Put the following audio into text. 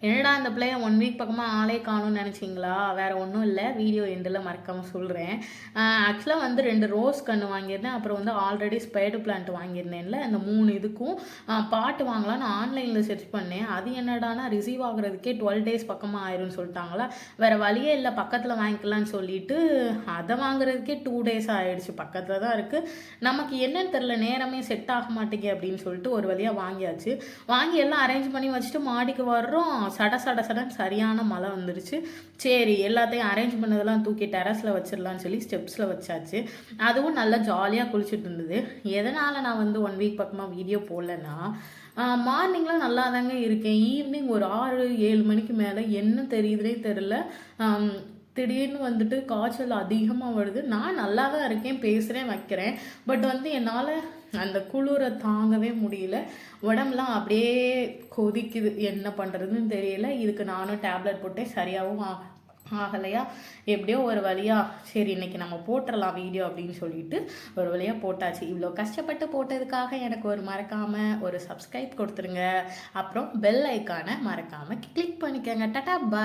என்னடா இந்த பிள்ளைய 1 வீக் பக்கமாக ஆளே காணும்னு நினச்சிங்களா? வேறு ஒன்றும் இல்லை, வீடியோ எண்டில் மறக்காமல் சொல்கிறேன். ஆக்சுவலாக வந்து 2 ரோஸ் கன்று வாங்கியிருந்தேன். அப்புறம் வந்து ஆல்ரெடி ஸ்பைடர் பிளான்ட் வாங்கியிருந்தேன்ல, அந்த 3 இதுக்கும் பாட்டு வாங்கலான்னு ஆன்லைனில் சர்ச் பண்ணேன். அது என்னடானா ரிசீவ் ஆகுறதுக்கே 12 டேஸ் பக்கமாக ஆயிரும்னு சொல்லிட்டாங்களா. வேறு வழியே இல்லை, பக்கத்தில் வாங்கிக்கலான்னு சொல்லிட்டு அதை வாங்குறதுக்கே 2 டேஸ் ஆகிடுச்சு. பக்கத்தில் தான் இருக்குது, நமக்கு என்னன்னு தெரில, நேரமே செட் ஆக மாட்டேங்க அப்படின்னு சொல்லிட்டு ஒரு வழியாக வாங்கியாச்சு. வாங்கி எல்லாம் அரேஞ்ச் பண்ணி வச்சுட்டு மாடிக்கு வர்றோம். சடன்னு சரியான மழை வந்துருச்சு. சரி, எல்லாத்தையும் அரேஞ்ச் பண்ணதெல்லாம் தூக்கி டெரஸில் வச்சிடலான்னு சொல்லி ஸ்டெப்ஸில் வச்சாச்சு. அதுவும் நல்லா ஜாலியாக குளிச்சுட்டு இருந்தது. எதனால் நான் வந்து 1 வீக் பக்கமாக வீடியோ போடலன்னா, மார்னிங்லாம் நல்லா தாங்க இருக்கேன். ஈவினிங் ஒரு 6-7 மணிக்கு மேலே என்ன தெரியுதுனே தெரில, திடீர்னு வந்துட்டு காய்ச்சல் அதிகமாக வருது. நான் நல்லா தான் இருக்கேன், பேசுகிறேன், வைக்கிறேன். பட் வந்து என்னால் அந்த குளிரை தாங்கவே முடியல. உடம்புலாம் அப்படியே கொதிக்குது. என்ன பண்ணுறதுன்னு தெரியல. இதுக்கு நானும் டேப்லெட் போட்டேன், சரியாகவும் ஆகலையா. எப்படியோ ஒரு வழியாக சரி இன்னைக்கு நம்ம போட்டுடலாம் வீடியோ அப்படின்னு சொல்லிட்டு ஒரு வழியாக போட்டாச்சு. இவ்வளோ கஷ்டப்பட்டு போட்டதுக்காக எனக்கு மறக்காமல் ஒரு சப்ஸ்கிரைப் கொடுத்துருங்க. அப்புறம் பெல் ஐக்கானை மறக்காமல் கிளிக் பண்ணிக்கோங்க. டாடா, பாய்.